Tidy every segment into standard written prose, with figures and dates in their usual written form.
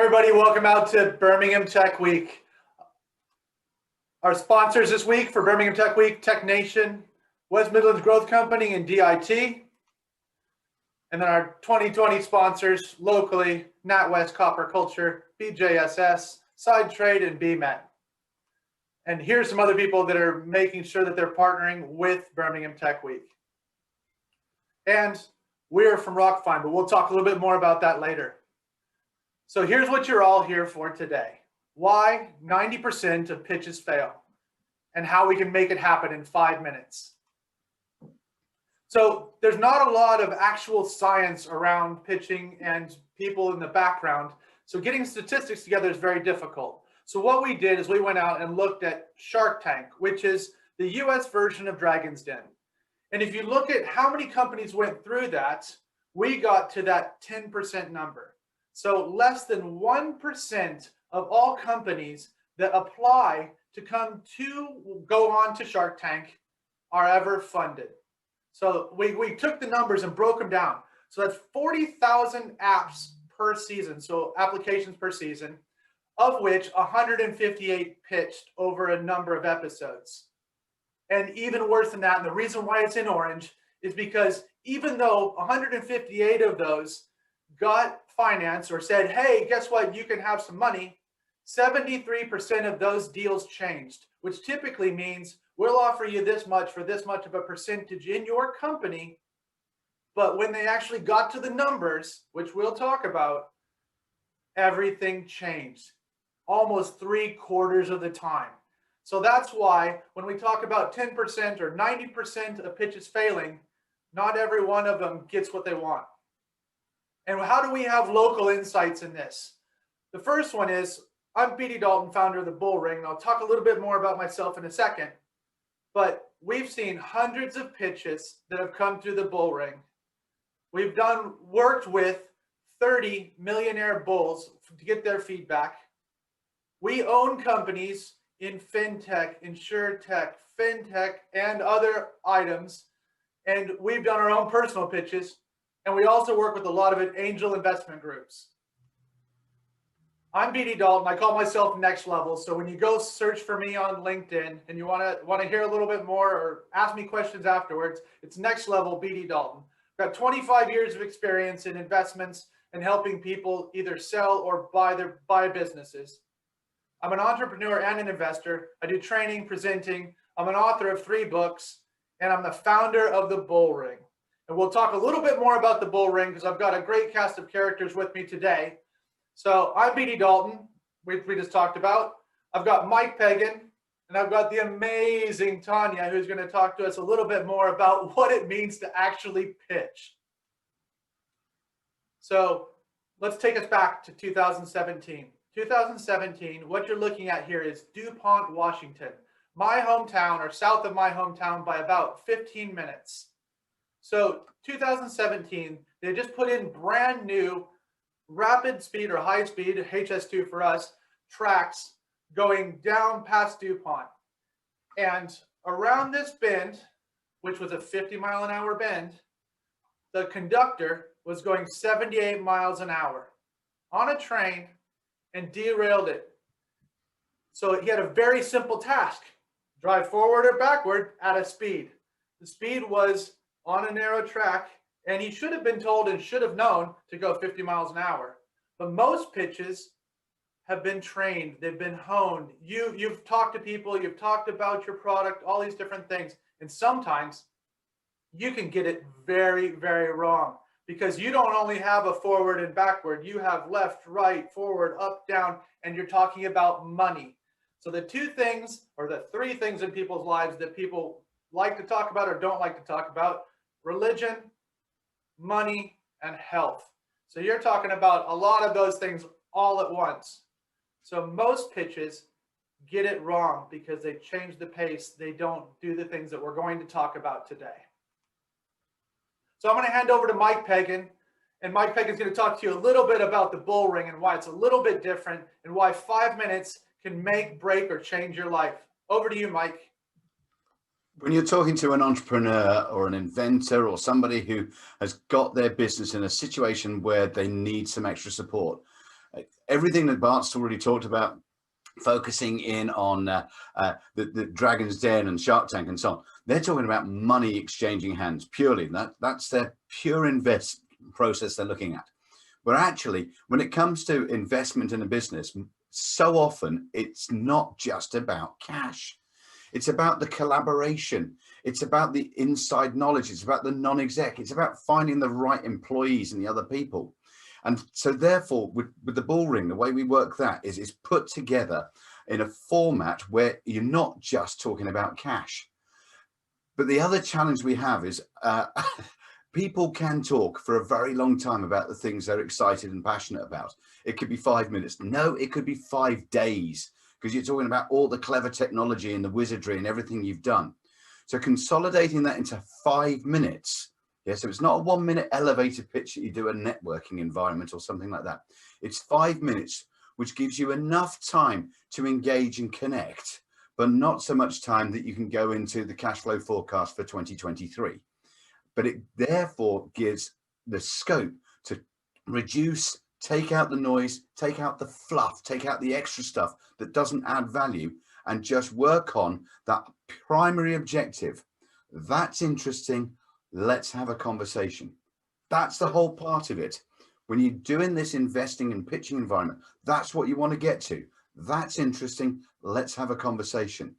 everybody, welcome out to Birmingham Tech Week. Our sponsors this week for Birmingham Tech Week, Tech Nation, West Midlands Growth Company, and DIT. And then our 2020 sponsors locally, NatWest Copper Culture, BJSS, Side Trade, and BMET. And here's some other people that are making sure that they're partnering with Birmingham Tech Week. And we're from Rockfine, but we'll talk a little bit more about that later. So here's what you're all here for today. Why 90% of pitches fail and how we can make it happen in 5 minutes. So there's not a lot of actual science around pitching and people in the background. So getting statistics together is very difficult. So what we did is we went out and looked at Shark Tank, which is the US version of Dragon's Den. And if you look at how many companies went through that, we got to that 10% number. So less than 1% of all companies that apply to go on to Shark Tank are ever funded. So we took the numbers and broke them down. So that's 40,000 apps per season, so applications per season, of which 158 pitched over a number of episodes. And even worse than that, and the reason why it's in orange is because even though 158 of those got finance or said, hey, guess what, you can have some money, 73% of those deals changed, which typically means we'll offer you this much for this much of a percentage in your company. But when they actually got to the numbers, which we'll talk about, everything changed almost 3/4 of the time. So that's why when we talk about 10% or 90% of pitches failing, not every one of them gets what they want. And how do we have local insights in this? The first one is, I'm BD Dalton, founder of the BullRing, and I'll talk a little bit more about myself in a second. But we've seen hundreds of pitches that have come through the BullRing. We've worked with 30 millionaire bulls to get their feedback. We own companies in fintech, insurtech, fintech, and other items. And we've done our own personal pitches. And we also work with a lot of angel investment groups. I'm BD Dalton. I call myself Next Level. So when you go search for me on LinkedIn and you want to hear a little bit more or ask me questions afterwards, it's Next Level BD Dalton. I've got 25 years of experience in investments and helping people either sell or buy businesses. I'm an entrepreneur and an investor. I do training, presenting. I'm an author of 3 books, and I'm the founder of the BullRing. And we'll talk a little bit more about the BullRing because I've got a great cast of characters with me today. So I'm BD Dalton, we just talked about. I've got Mike Pagan, and I've got the amazing Tanya, who's going to talk to us a little bit more about what it means to actually pitch. So let's take us back to 2017. 2017, what you're looking at here is DuPont, Washington. My hometown, or south of my hometown by about 15 minutes. So 2017, they just put in brand new rapid speed or high speed, HS2 for us, tracks going down past DuPont. And around this bend, which was a 50-mile-an-hour bend, the conductor was going 78 miles an hour on a train and derailed it. So he had a very simple task: drive forward or backward at a speed. The speed was on a narrow track, and he should have been told and should have known to go 50 miles an hour. But most pitches have been trained, they've been honed. You've talked to people, you've talked about your product, all these different things. And sometimes you can get it very, very wrong because you don't only have a forward and backward, you have left, right, forward, up, down, and you're talking about money. So the 2 things or the 3 things in people's lives that people like to talk about or don't like to talk about: religion, money, and health. So you're talking about a lot of those things all at once. So most pitches get it wrong because they change the pace. They don't do the things that we're going to talk about today. So I'm going to hand over to Mike Pagan, and Mike Pagan's going to talk to you a little bit about the BullRing and why it's a little bit different and why 5 minutes can make, break, or change your life. Over to you, Mike. When you're talking to an entrepreneur or an inventor or somebody who has got their business in a situation where they need some extra support, Everything that Bart's already talked about, focusing in on the Dragon's Den and Shark Tank and so on, they're talking about money exchanging hands purely. That's their pure invest process they're looking at. But actually, when it comes to investment in a business, so often it's not just about cash. It's about the collaboration. It's about the inside knowledge. It's about the non-exec. It's about finding the right employees and the other people. And so therefore, with the BullRing, the way we work that is it's put together in a format where you're not just talking about cash. But the other challenge we have is people can talk for a very long time about the things they're excited and passionate about. It could be 5 minutes. No, it could be 5 days, because you're talking about all the clever technology and the wizardry and everything you've done. So consolidating that into 5 minutes. Yeah, so it's not a 1 minute elevator pitch that you do a networking environment or something like that. It's 5 minutes, which gives you enough time to engage and connect, but not so much time that you can go into the cash flow forecast for 2023. But it therefore gives the scope to reduce, take out the noise, take out the fluff, take out the extra stuff that doesn't add value, and just work on that primary objective. That's interesting. Let's have a conversation. That's the whole part of it. When you're doing this investing and pitching environment, that's what you want to get to. That's interesting. Let's have a conversation.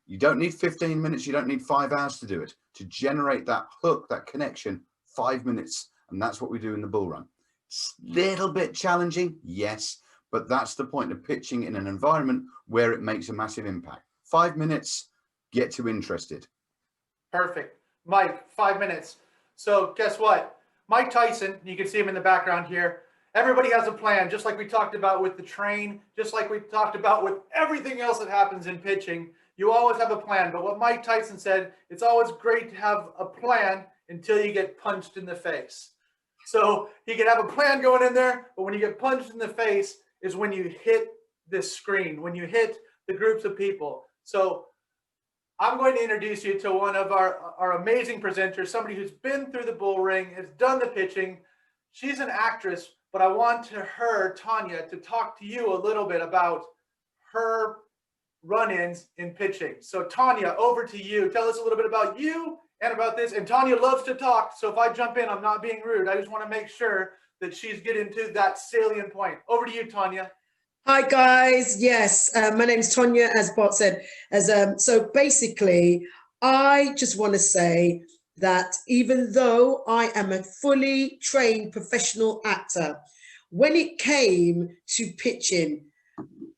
You don't need 15 minutes. You don't need 5 hours to do it. To generate that hook, that connection, 5 minutes. And that's what we do in the bull run. It's a little bit challenging, yes, but that's the point of pitching in an environment where it makes a massive impact. 5 minutes, get to interested. Perfect. Mike, 5 minutes. So guess what? Mike Tyson, you can see him in the background here. Everybody has a plan, just like we talked about with the train, just like we talked about with everything else that happens in pitching. You always have a plan. But what Mike Tyson said, it's always great to have a plan until you get punched in the face. So you can have a plan going in there, but when you get punched in the face is when you hit this screen, when you hit the groups of people. So I'm going to introduce you to one of our amazing presenters, somebody who's been through the BullRing, has done the pitching. She's an actress, but I want her, Tanya, to talk to you a little bit about her run-ins in pitching. So Tanya, over to you. Tell us a little bit about you and about this. And Tanya loves to talk, so if I jump in, I'm not being rude. I just want to make sure that she's getting to that salient point. Over to you, Tanya. Hi guys, yes, my name's Tonya, as Bart said. So basically, I just want to say that even though I am a fully trained professional actor, when it came to pitching,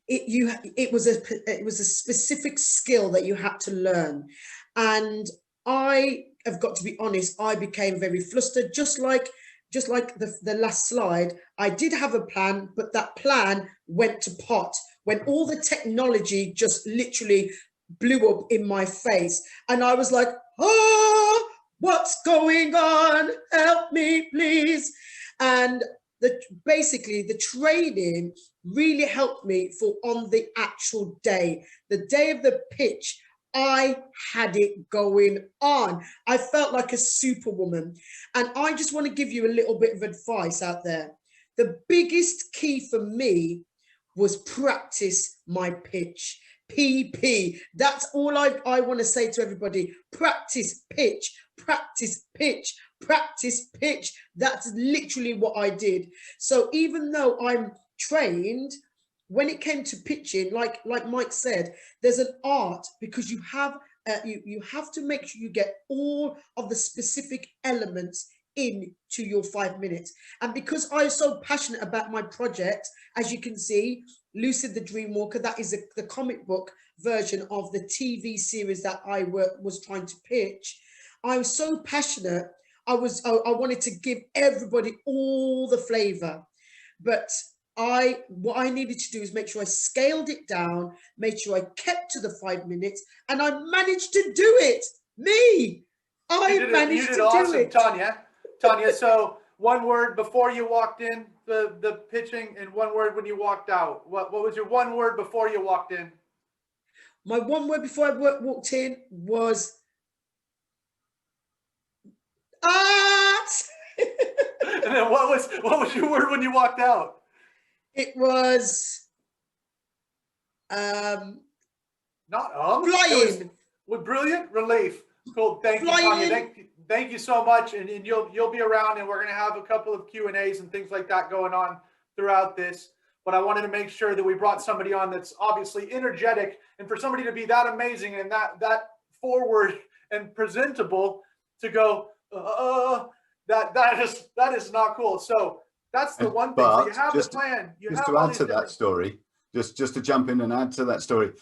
it was a specific skill that you had to learn, and I have got to be honest, I became very flustered, just like the last slide. I did have a plan, but that plan went to pot when all the technology just literally blew up in my face. And I was like, oh, what's going on? Help me, please. And basically the training really helped me for on the actual day, the day of the pitch. I had it going on. I felt like a superwoman. And I just want to give you a little bit of advice out there. The biggest key for me was practice my pitch. PP. That's all I want to say to everybody. Practice pitch, practice pitch, practice pitch. That's literally what I did. So even though I'm trained, when it came to pitching, like Mike said, there's an art, because you have you have to make sure you get all of the specific elements into your 5 minutes. And because I'm so passionate about my project, as you can see, Lucid the Dreamwalker, that is the comic book version of the TV series that I was trying to pitch. I was so passionate. I wanted to give everybody all the flavor, but what I needed to do is make sure I scaled it down, made sure I kept to the 5 minutes, and I managed to do it. I managed to do it. Tanya, so one word before you walked in the pitching and one word when you walked out. What was your one word before you walked in? My one word before I walked in was art. And then what was your word when you walked out? It was Not flying. with brilliant relief. Cool. Thank you, Flying. Tanya. Thank you so much. And you'll be around, and we're going to have a couple of Q&As and things like that going on throughout this. But I wanted to make sure that we brought somebody on that's obviously energetic, and for somebody to be that amazing and that forward and presentable to go, that is not cool. So that's the one thing. So you have the plan. You just have to all add these to that different- story, just to jump in and add to that story,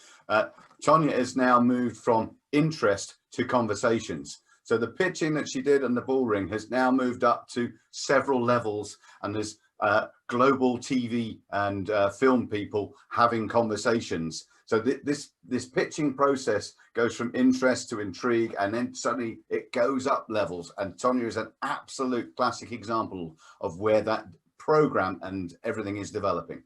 Tanya has now moved from interest to conversations. So the pitching that she did and the BullRing has now moved up to several levels, and there's global TV and film people having conversations. So this pitching process goes from interest to intrigue, and then suddenly it goes up levels. And Tanya is an absolute classic example of where that program and everything is developing.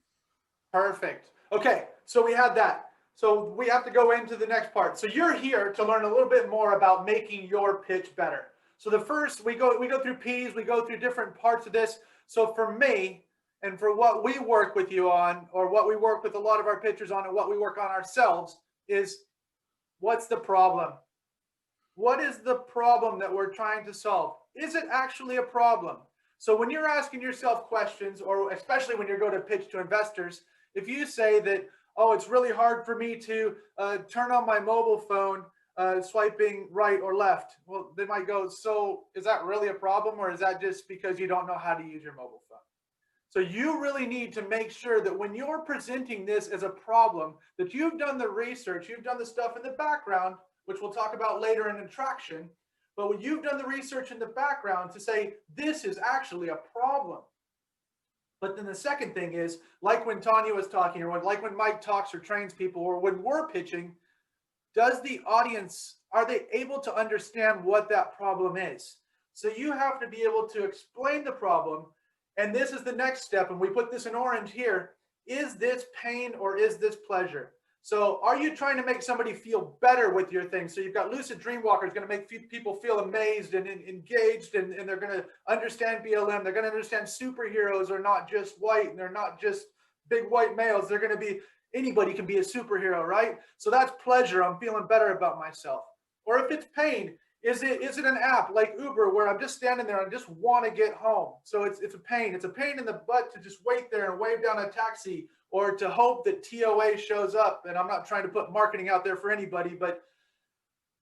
Perfect. Okay, so we had that. So we have to go into the next part. So you're here to learn a little bit more about making your pitch better. So the first, we go through P's, we go through different parts of this. So for me, and for what we work with you on, or what we work with a lot of our pitchers on, and what we work on ourselves, is what's the problem? What is the problem that we're trying to solve? Is it actually a problem? So when you're asking yourself questions, or especially when you're going to pitch to investors, if you say that, oh, it's really hard for me to turn on my mobile phone swiping right or left, well, they might go, so is that really a problem, or is that just because you don't know how to use your mobile phone? So you really need to make sure that when you're presenting this as a problem, that you've done the research, you've done the stuff in the background, which we'll talk about later in attraction, but when you've done the research in the background to say, this is actually a problem. But then the second thing is, like when Tanya was talking, or like when Mike talks or trains people, or when we're pitching, does the audience, are they able to understand what that problem is? So you have to be able to explain the problem. And this is the next step. And we put this in orange here. Is this pain or is this pleasure? So are you trying to make somebody feel better with your thing? So you've got lucid dreamwalkers going to make people feel amazed and engaged, and they're going to understand BLM. They're going to understand superheroes are not just white, and they're not just big white males. They're going to be, anybody can be a superhero, right? So that's pleasure. I'm feeling better about myself. Or if it's pain, is it an app like Uber where I'm just standing there and I just want to get home? So it's a pain. It's a pain in the butt to just wait there and wave down a taxi, or to hope that TOA shows up. And I'm not trying to put marketing out there for anybody, but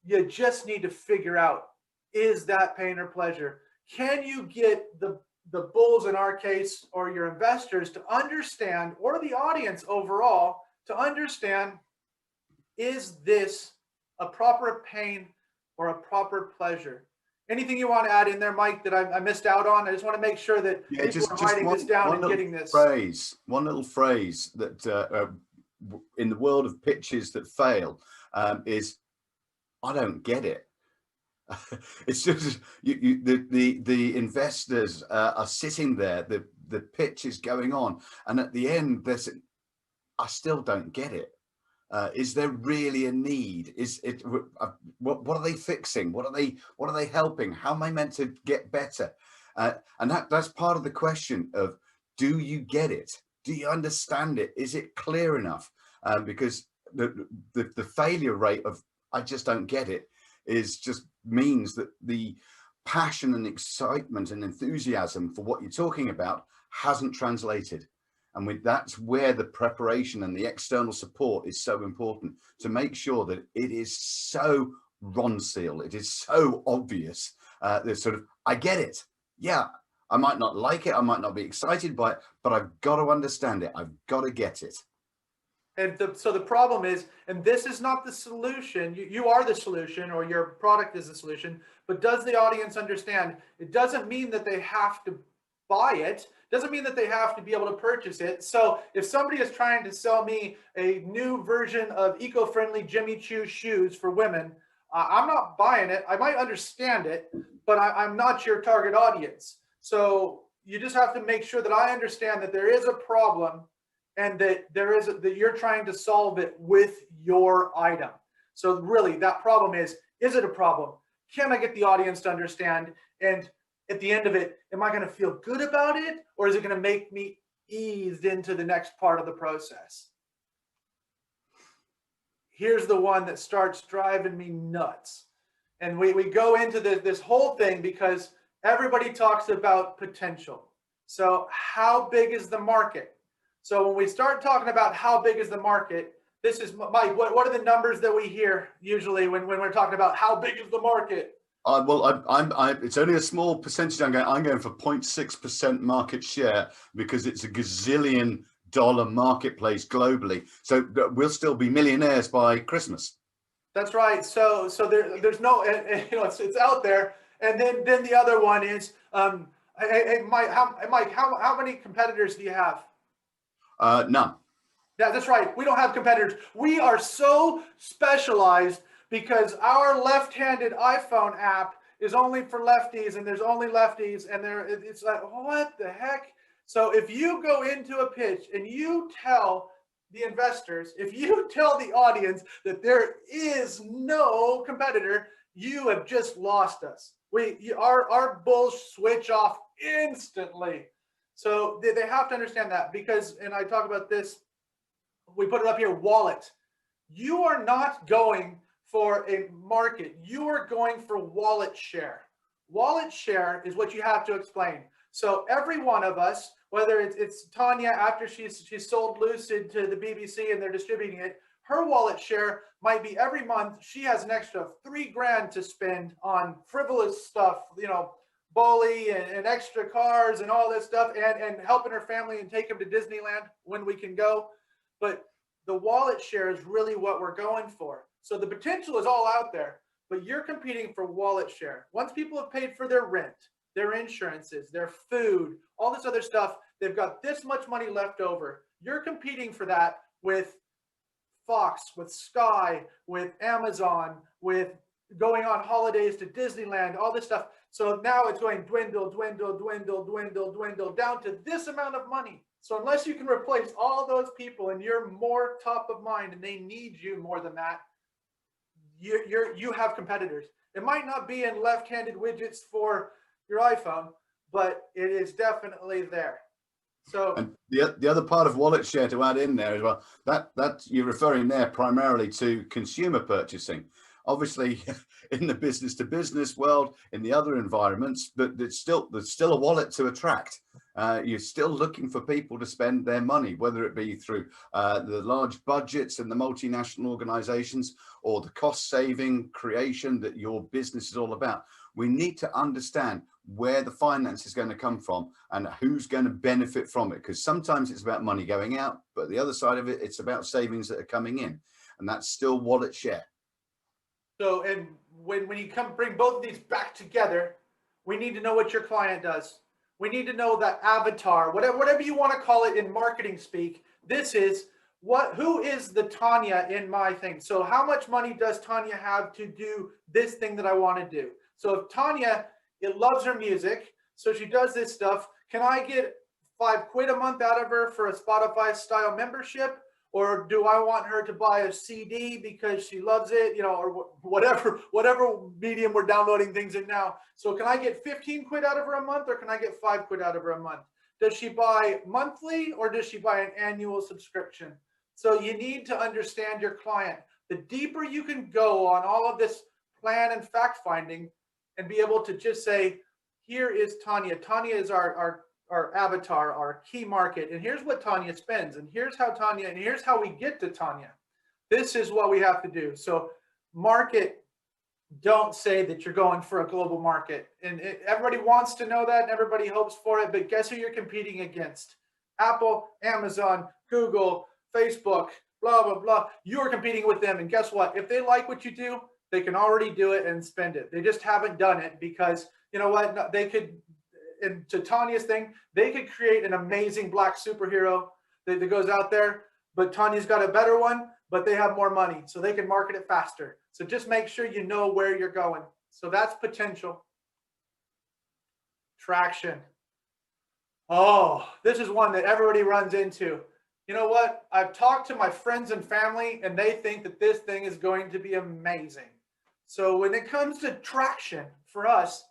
you just need to figure out, is that pain or pleasure? Can you get the bulls in our case, or your investors, to understand, or the audience overall to understand, is this a proper pain or a proper pleasure? Anything you want to add in there, Mike, that I missed out on? I just want to make sure that people are writing this down and getting this. One little phrase that in the world of pitches that fail is, I don't get it. It's just the investors are sitting there, the pitch is going on, and at the end they're saying, I still don't get it. Is there really a need? Is it what are they fixing? What are they helping? How am I meant to get better? And that's part of the question of, do you get it? Do you understand it? Is it clear enough? Because the failure rate of I just don't get it is just means that the passion and excitement and enthusiasm for what you're talking about hasn't translated. And that's where the preparation and the external support is so important, to make sure that it is so Ronseal, it is so obvious that sort of, I get it. Yeah, I might not like it, I might not be excited by it, but I've got to understand it. I've got to get it. And so the problem is, and this is not the solution, you are the solution, or your product is the solution, but does the audience understand? It doesn't mean that they have to buy it. Doesn't mean that they have to be able to purchase it. So if somebody is trying to sell me a new version of eco-friendly Jimmy Choo shoes for women, I'm not buying it. I might understand it, but I'm not your target audience. So you just have to make sure that I understand that there is a problem, and that that you're trying to solve it with your item. So really, that problem is it a problem? Can I get the audience to understand? And at the end of it, am I going to feel good about it, or is it going to make me eased into the next part of the process. Here's the one that starts driving me nuts. And we go into this whole thing because everybody talks about potential. So how big is the market? So when we start talking about how big is the market, this is, Mike, what are the numbers that we hear usually when we're talking about how big is the market? It's only a small percentage. I'm going for 0.6% market share because it's a gazillion dollar marketplace globally. So we'll still be millionaires by Christmas. That's right. So there's no, it's out there. And then the other one is, hey, Mike, how many competitors do you have? None. Yeah, that's right. We don't have competitors. We are so specialized because our left-handed iPhone app is only for lefties, and there's only lefties, and it's like, what the heck? So if you go into a pitch and you tell the investors, if you tell the audience that there is no competitor, you have just lost us. Our bulls switch off instantly. So they have to understand that because, and I talk about this, we put it up here, wallet. You are not going for a market. You are going for wallet share. Wallet share is what you have to explain. So every one of us, whether it's Tanya after she's sold Lucid to the BBC and they're distributing it, her wallet share might be every month she has an extra $3,000 to spend on frivolous stuff, bully and extra cars and all this stuff, and helping her family and take them to Disneyland when we can go. But the wallet share is really what we're going for. So the potential is all out there, but you're competing for wallet share. Once people have paid for their rent, their insurances, their food, all this other stuff, they've got this much money left over. You're competing for that with Fox, with Sky, with Amazon, with going on holidays to Disneyland, all this stuff. So now it's going dwindle, dwindle, dwindle, dwindle, dwindle down to this amount of money. So unless you can replace all those people and you're more top of mind and they need you more than that, you have competitors. It might not be in left-handed widgets for your iPhone, but it is definitely there. So and the other part of wallet share to add in there as well, that you're referring there primarily to consumer purchasing. Obviously, in the business to business world, in the other environments, but there's still a wallet to attract. You're still looking for people to spend their money, whether it be through the large budgets and the multinational organizations or the cost saving creation that your business is all about. We need to understand where the finance is going to come from and who's going to benefit from it, because sometimes it's about money going out, but the other side of it, it's about savings that are coming in, and that's still wallet share. So, and when you bring both of these back together, we need to know what your client does. We need to know that avatar, whatever you want to call it in marketing speak. This is who is the Tanya in my thing? So how much money does Tanya have to do this thing that I want to do? So if Tanya, it loves her music, so she does this stuff, can I get £5 a month out of her for a Spotify style membership? Or do I want her to buy a CD because she loves it, or whatever medium we're downloading things in now. So can I get 15 quid out of her a month, or can I get 5 quid out of her a month? Does she buy monthly, or does she buy an annual subscription? So you need to understand your client. The deeper you can go on all of this plan and fact finding and be able to just say, here is Tanya. Tanya is our avatar, our key market, and here's what Tanya spends, and here's how we get to Tanya. This is what we have to do. So market, don't say that you're going for a global market, and everybody wants to know that and everybody hopes for it, but guess who you're competing against? Apple, Amazon, Google, Facebook, blah, blah, blah. You're competing with them, and guess what? If they like what you do, they can already do it and spend it. They just haven't done it because, you know what, they could, and to Tanya's thing, they could create an amazing black superhero that goes out there, but Tanya's got a better one, but they have more money, so they can market it faster. So just make sure you know where you're going. So that's potential. Traction. Oh, this is one that everybody runs into. You know what? I've talked to my friends and family, and they think that this thing is going to be amazing. So when it comes to traction for us,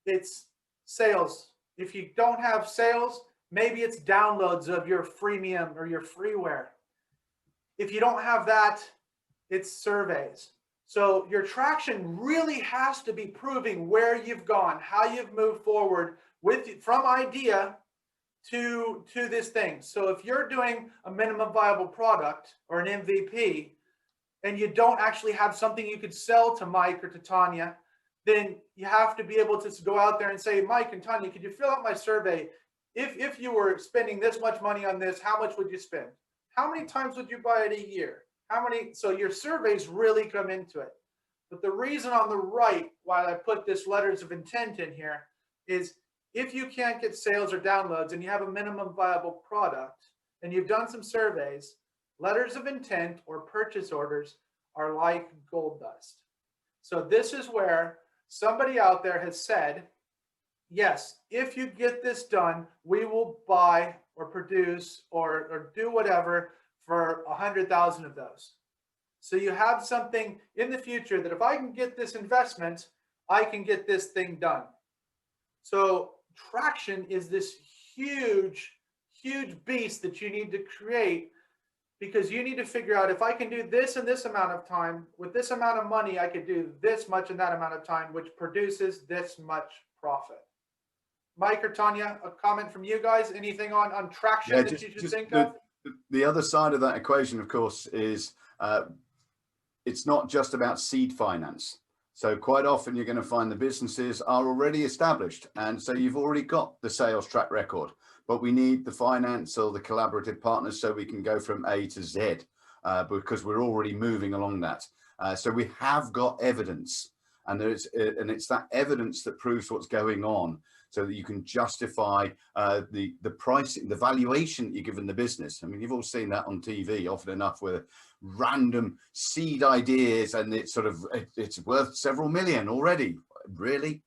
it's sales. If you don't have sales, Maybe it's downloads of your freemium or your freeware. If you don't have that, it's surveys. So your traction really has to be proving where you've gone, how you've moved forward from idea to this thing. So if you're doing a minimum viable product or an MVP and you don't actually have something you could sell to Mike or to Tanya, then you have to be able to go out there and say, Mike and Tanya, could you fill out my survey? If you were spending this much money on this, how much would you spend? How many times would you buy it a year? So your surveys really come into it. But the reason on the right why I put this letters of intent in here is if you can't get sales or downloads and you have a minimum viable product and you've done some surveys, letters of intent or purchase orders are like gold dust. So this is where somebody out there has said, yes, if you get this done, we will buy or produce or do whatever for 100,000 of those. So you have something in the future that if I can get this investment, I can get this thing done. So traction is this huge, huge beast that you need to create, because you need to figure out if I can do this in this amount of time, with this amount of money, I could do this much in that amount of time, which produces this much profit. Mike or Tanya, a comment from you guys? Anything on traction that you should think of? The other side of that equation, of course, is it's not just about seed finance. So quite often you're going to find the businesses are already established. And so you've already got the sales track record, but we need the finance or the collaborative partners so we can go from A to Z because we're already moving along that. So we have got evidence, and it's that evidence that proves what's going on, so that you can justify the pricing, the valuation you're giving the business. I mean, you've all seen that on TV often enough with random seed ideas, and it's worth several million already. Really,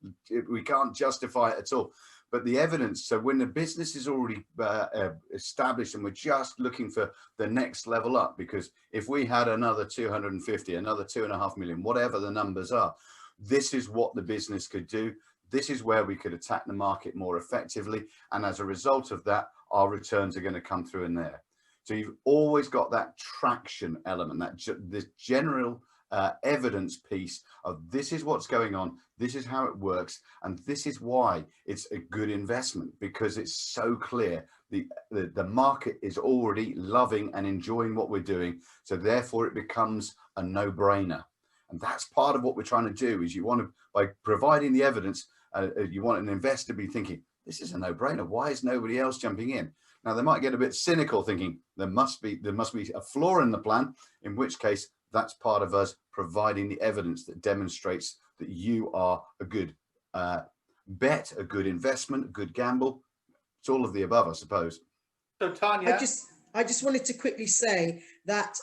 we can't justify it at all. But the evidence, so when the business is already established and we're just looking for the next level up, because if we had another 250, another 2.5 million, whatever the numbers are, this is what the business could do. This is where we could attack the market more effectively. And as a result of that, our returns are going to come through in there. So you've always got that traction element, this general evidence piece of this is what's going on, this is how it works, and this is why it's a good investment, because it's so clear. The market is already loving and enjoying what we're doing. So therefore it becomes a no-brainer. And that's part of what we're trying to do, is you want to, by providing the evidence, you want an investor to be thinking, this is a no-brainer. Why is nobody else jumping in? Now, they might get a bit cynical, thinking there must be a flaw in the plan, in which case that's part of us providing the evidence that demonstrates that you are a good bet, a good investment, a good gamble. It's all of the above, I suppose. So Tanya, I just wanted to quickly say that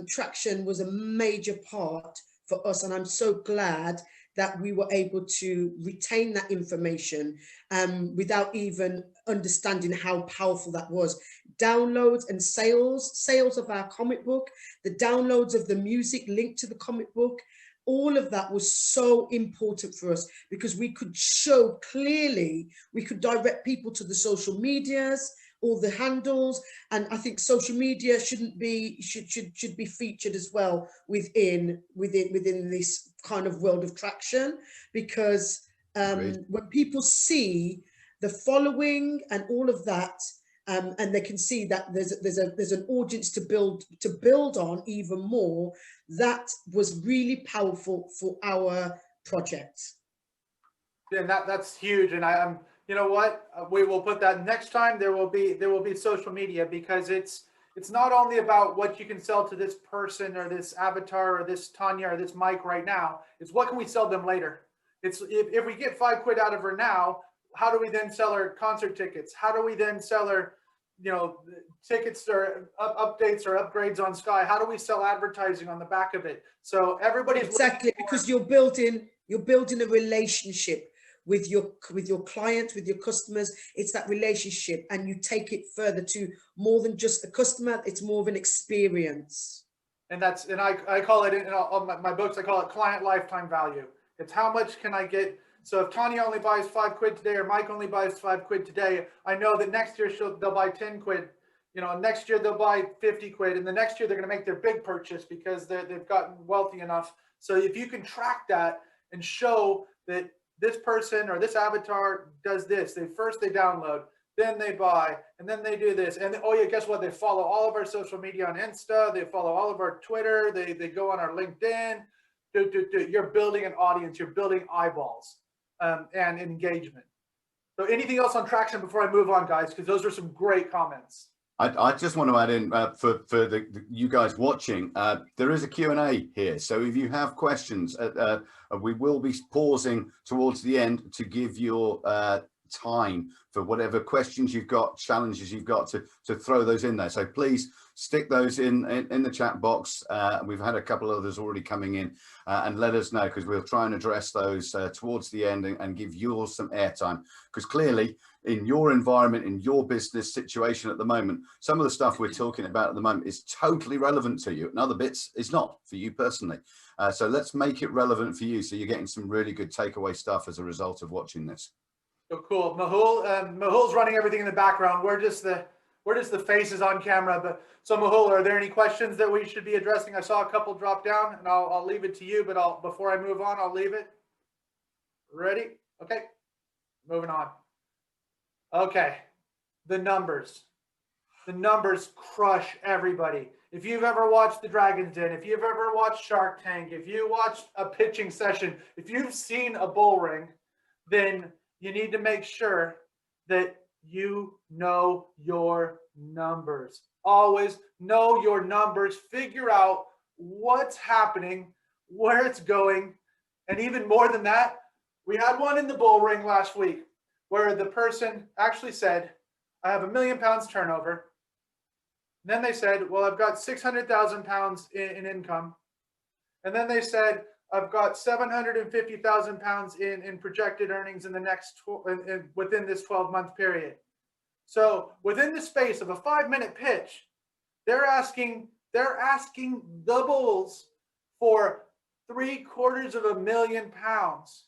traction was a major part for us, and I'm so glad that we were able to retain that information without even understanding how powerful that was. Downloads and sales of our comic book, the downloads of the music linked to the comic book, all of that was so important for us, because we could show clearly, we could direct people to the social medias, all the handles, and I think social media should be featured as well within this kind of world of traction, because when people see the following and all of that, and they can see that there's an audience to build on even more, that was really powerful for our project. Yeah, that's huge, and I'm. You know what? We will put that next time. There will be social media, because it's not only about what you can sell to this person or this avatar or this Tanya or this Mike right now. It's what can we sell them later. It's if we get £5 out of her now, how do we then sell her concert tickets? How do we then sell her, tickets or updates or upgrades on Sky? How do we sell advertising on the back of it? So everybody's exactly, because you're building a relationship with your clients, with your customers. It's that relationship, and you take it further to more than just a customer. It's more of an experience. And I call it in all my books, I call it client lifetime value. It's how much can I get So if Tanya only buys £5 today, or Mike only buys £5 today, I know that next year they'll buy £10. You know, next year they'll buy £50, and the next year they're going to make their big purchase because they've gotten wealthy enough. So if you can track that and show that this person or this avatar does this, they download, then they buy, and then they do this, and oh yeah, guess what? They follow all of our social media on Insta, they follow all of our Twitter, they go on our LinkedIn. You're building an audience, you're building eyeballs and engagement. So anything else on traction before I move on, guys? Because those are some great comments. I just want to add in for you guys watching, there is a Q&A here. So if you have questions, we will be pausing towards the end to give your time for whatever questions you've got, challenges you've got to throw those in there. So please stick those in the chat box. We've had a couple others already coming in, and let us know, because we'll try and address those towards the end and give you all some airtime, because clearly in your environment, in your business situation at the moment, some of the stuff we're talking about at the moment is totally relevant to you, and other bits is not for you personally. So let's make it relevant for you, so you're getting some really good takeaway stuff as a result of watching this. So cool. Mahul's running everything in the background. We're just the faces on camera. But so Mahul, are there any questions that we should be addressing? I saw a couple drop down, and I'll leave it to you, but before I move on, I'll leave it. Ready? Okay. Moving on. Okay. The numbers crush everybody. If you've ever watched The Dragon's Den, if you've ever watched Shark Tank, if you watched a pitching session, if you've seen a BullRing, then you need to make sure that you know your numbers. Always know your numbers. Figure out what's happening, where it's going. And even more than that, we had one in the BullRing last week where the person actually said, I have £1 million turnover. And then they said, well, I've got £600,000 in income. And then they said, I've got £750,000 in projected earnings in the next within this 12-month period. So within the space of a 5-minute pitch, they're asking the bulls for £750,000,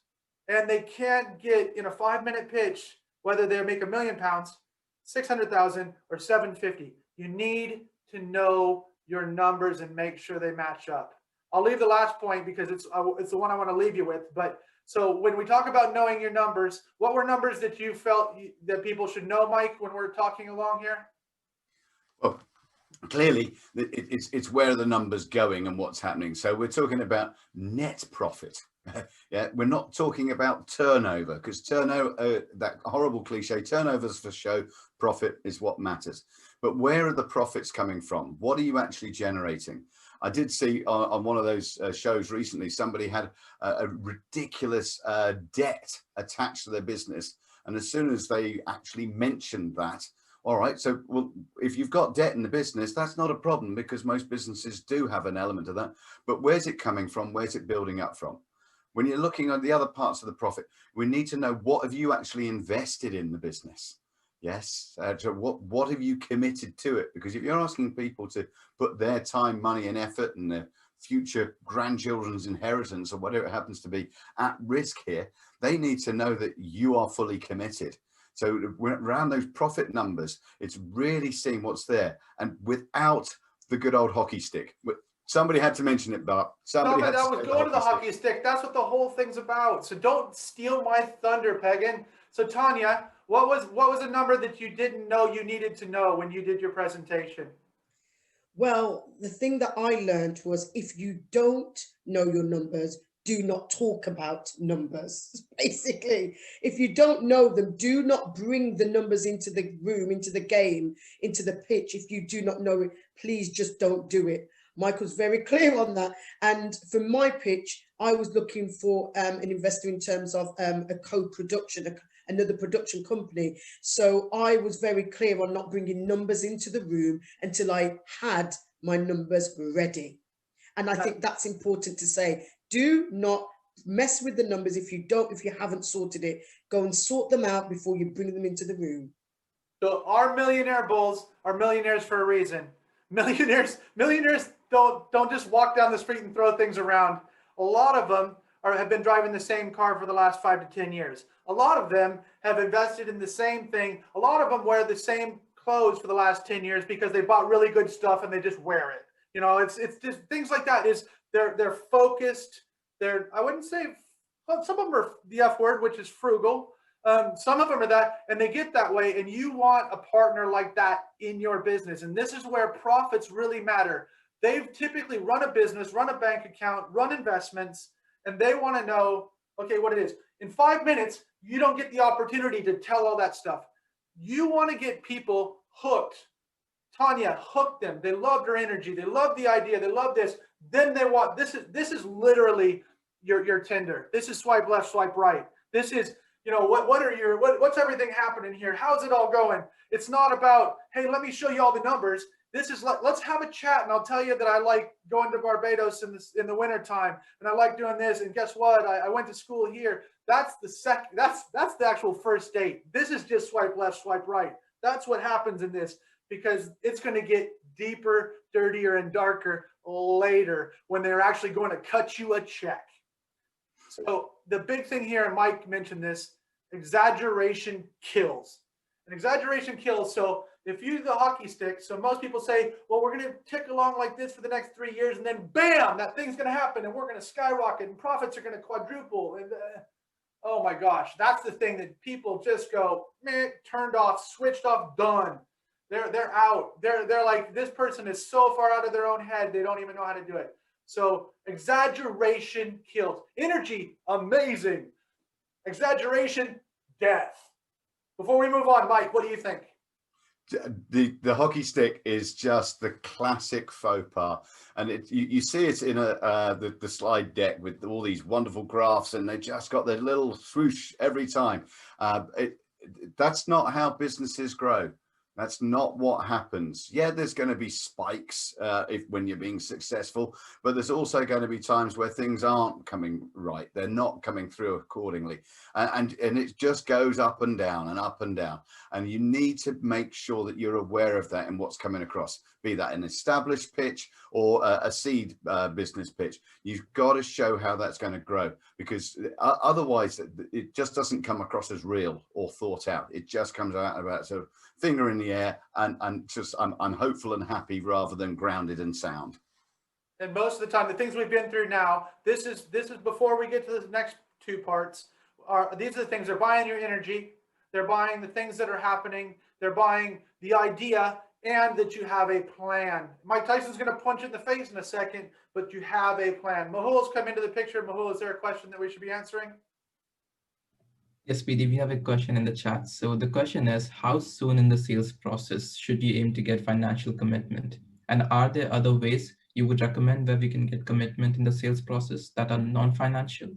and they can't get in a 5-minute pitch whether they make £1 million, 600,000, or 750. You need to know your numbers and make sure they match up. I'll leave the last point because it's the one I want to leave you with. But so when we talk about knowing your numbers, what were numbers that you felt that people should know, Mike, when we're talking along here? Well, clearly it's where are the numbers going and what's happening. So we're talking about net profit. Yeah, we're not talking about turnover, because turnover, that horrible cliche, turnovers for show, profit is what matters. But where are the profits coming from? What are you actually generating? I did see on one of those shows recently, somebody had a ridiculous debt attached to their business. And as soon as they actually mentioned that, all right, so well, if you've got debt in the business, that's not a problem, because most businesses do have an element of that. But where's it coming from? Where's it building up from? When you're looking at the other parts of the profit, we need to know, what have you actually invested in the business? Yes. So what have you committed to it? Because if you're asking people to put their time, money, and effort and their future grandchildren's inheritance or whatever it happens to be at risk here, they need to know that you are fully committed. So around those profit numbers, it's really seeing what's there, and without the good old hockey stick. Somebody had to mention it, Bart. Somebody had to was going to the hockey stick. That's what the whole thing's about. So don't steal my thunder, Pagan. So Tanya, what was a number that you didn't know you needed to know when you did your presentation? Well, the thing that I learned was, if you don't know your numbers, do not talk about numbers. Basically, if you don't know them, do not bring the numbers into the room, into the game, into the pitch. If you do not know it, please just don't do it. Michael's very clear on that. And for my pitch, I was looking for an investor in terms of a co-production, another production company. So I was very clear on not bringing numbers into the room until I had my numbers ready. And I think that's important to say. Do not mess with the numbers if you haven't sorted it. Go and sort them out before you bring them into the room. So our millionaire bulls are millionaires for a reason. Millionaires don't just walk down the street and throw things around. A lot of them have been driving the same car for the last 5 to 10 years. A lot of them have invested in the same thing. A lot of them wear the same clothes for the last 10 years because they bought really good stuff and they just wear it. You know, it's just things like that. Is they're focused. I wouldn't say, well, some of them are the F word, which is frugal. Some of them are that, and they get that way. And you want a partner like that in your business. And this is where profits really matter. They've typically run a business, run a bank account, run investments, and they want to know, okay, what it is. In 5 minutes, you don't get the opportunity to tell all that stuff. You want to get people hooked. Tanya, hook them. They love your energy. They love the idea. They love this. Then they want, this is literally your Tinder. This is swipe left, swipe right. This is, you know, what's everything happening here? How's it all going? It's not about, hey, let me show you all the numbers. This is let's have a chat, and I'll tell you that I like going to Barbados in the winter time, and I like doing this. And guess what? I went to school here. That's the actual first date. This is just swipe left, swipe right. That's what happens in this, because it's going to get deeper, dirtier, and darker later when they're actually going to cut you a check. So the big thing here, and Mike mentioned this, exaggeration kills. And exaggeration kills. So if you do the hockey stick, so most people say, well, we're going to tick along like this for the next 3 years, and then bam, that thing's going to happen, and we're going to skyrocket, and profits are going to quadruple. And oh my gosh, that's the thing that people just go, meh, turned off, switched off, done. They're out. They're like, this person is so far out of their own head, they don't even know how to do it. So exaggeration kills. Energy, amazing. Exaggeration, death. Before we move on, Mike, what do you think? The hockey stick is just the classic faux pas, and you see it in the slide deck with all these wonderful graphs, and they just got their little swoosh every time. That's not how businesses grow. That's not what happens. Yeah, there's going to be spikes when you're being successful, but there's also going to be times where things aren't coming right. They're not coming through accordingly. And it just goes up and down and up and down. And you need to make sure that you're aware of that and what's coming across, be that an established pitch or a seed business pitch. You've got to show how that's going to grow, because otherwise it just doesn't come across as real or thought out. It just comes out about sort of finger in the air and just I'm hopeful and happy rather than grounded and sound. And most of the time, the things we've been through now, this is before we get to the next two parts, these are the things. They're buying your energy, they're buying the things that are happening, they're buying the idea, and that you have a plan. Mike Tyson's going to punch it in the face in a second, but you have a plan. Mahul's come into the picture. Mahul, is there a question that we should be answering? Yes, PD, we have a question in the chat. So the question is, how soon in the sales process should you aim to get financial commitment? And are there other ways you would recommend where we can get commitment in the sales process that are non-financial?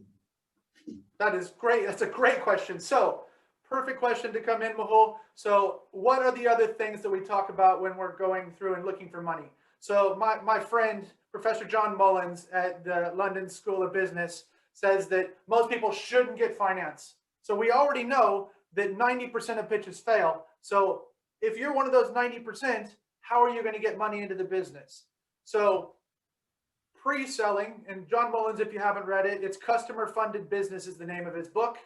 That is great. That's a great question. So perfect question to come in, Mahul. So what are the other things that we talk about when we're going through and looking for money? So my friend, Professor John Mullins at the London School of Business, says that most people shouldn't get finance. So we already know that 90% of pitches fail. So if you're one of those 90%, how are you going to get money into the business? So pre-selling, and John Mullins, if you haven't read it, it's Customer Funded Business is the name of his book.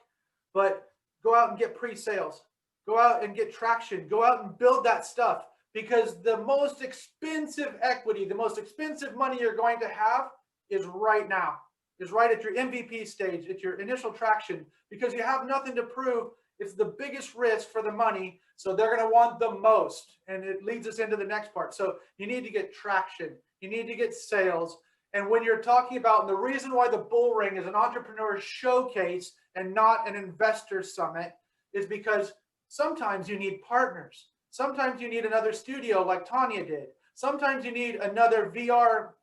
But go out and get pre-sales. Go out and get traction. Go out and build that stuff, because the most expensive equity, the most expensive money you're going to have is right now. Is right at your MVP stage, at your initial traction, because you have nothing to prove. It's the biggest risk for the money, so they're going to want the most, and it leads us into the next part. So you need to get traction, you need to get sales, and when you're talking about, and the reason why the BullRing is an entrepreneur showcase and not an investor summit is because sometimes you need partners. Sometimes you need another studio like Tanya did. Sometimes you need another VR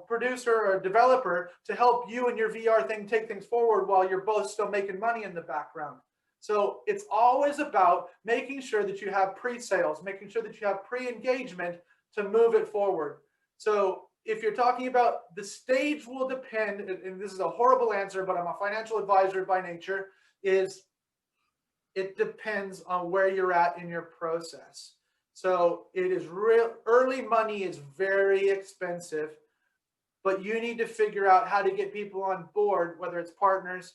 producer or developer to help you and your VR thing take things forward while you're both still making money in the background. So it's always about making sure that you have pre-sales, making sure that you have pre-engagement to move it forward. So if you're talking about the stage will depend, and this is a horrible answer, but I'm a financial advisor by nature, is it depends on where you're at in your process. So it is real, early money is very expensive. but you need to figure out how to get people on board, whether it's partners,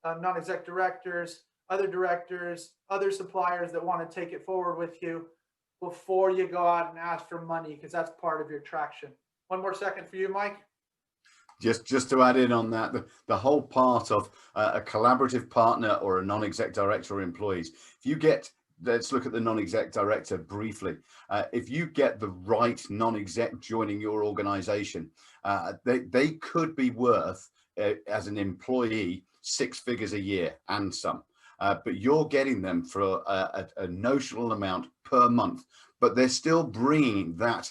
non-exec directors, other suppliers that want to take it forward with you before you go out and ask for money, because that's part of your traction. One more second for you, Mike. Just to add in on that, the whole part of a collaborative partner or a non-exec director or employees, if you get, let's look at the non-exec director briefly. If you get the right non-exec joining your organization, they could be worth, as an employee, 6 figures a year and some. But you're getting them for a notional amount per month, but they're still bringing that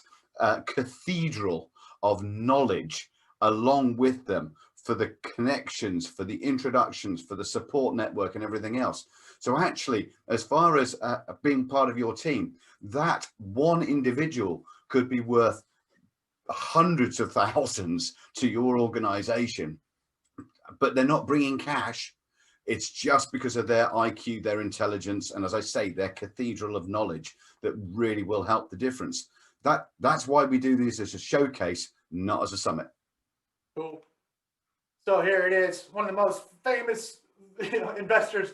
cathedral of knowledge along with them for the connections, for the introductions, for the support network and everything else. So actually, as far as being part of your team, that one individual could be worth hundreds of thousands to your organization, but they're not bringing cash. It's just because of their IQ, their intelligence, and as I say, their cathedral of knowledge that really will help the difference. That's why we do this as a showcase, not as a summit. Cool. So here it is, one of the most famous investors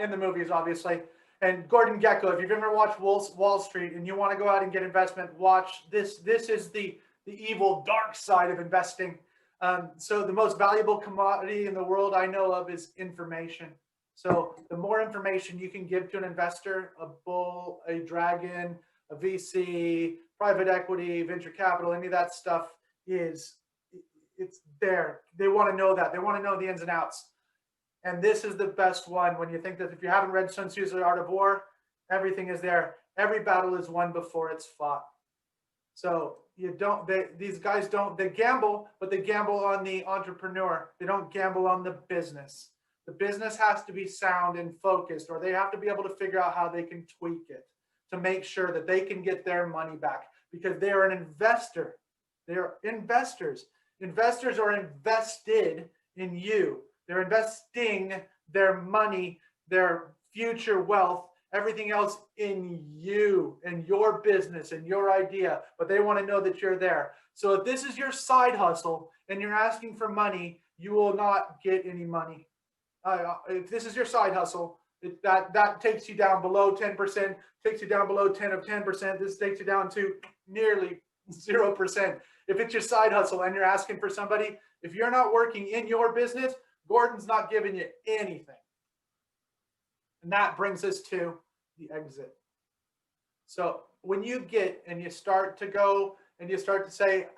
in the movies, obviously. And Gordon Gekko, if you've ever watched Wall Street and you want to go out and get investment, watch this. This is the evil, dark side of investing. So the most valuable commodity in the world I know of is information. So the more information you can give to an investor, a bull, a dragon, a VC, private equity, venture capital, any of that stuff it's there. They want to know that. They want to know the ins and outs. And this is the best one when you think that if you haven't read Sun Tzu's The Art of War, everything is there. Every battle is won before it's fought. So these guys they gamble, but they gamble on the entrepreneur. They don't gamble on the business. The business has to be sound and focused, or they have to be able to figure out how they can tweak it to make sure that they can get their money back, because they are an investor. They are investors. Investors are invested in you. They're investing their money, their future wealth, everything else in you and your business and your idea, but they want to know that you're there. So if this is your side hustle and you're asking for money, you will not get any money. If this is your side hustle, that takes you down below 10%, takes you down below 10 of 10%. This takes you down to nearly 0%. If it's your side hustle and you're asking for somebody, if you're not working in your business, Gordon's not giving you anything. And that brings us to the exit. So when you get and you start to go and you start to say,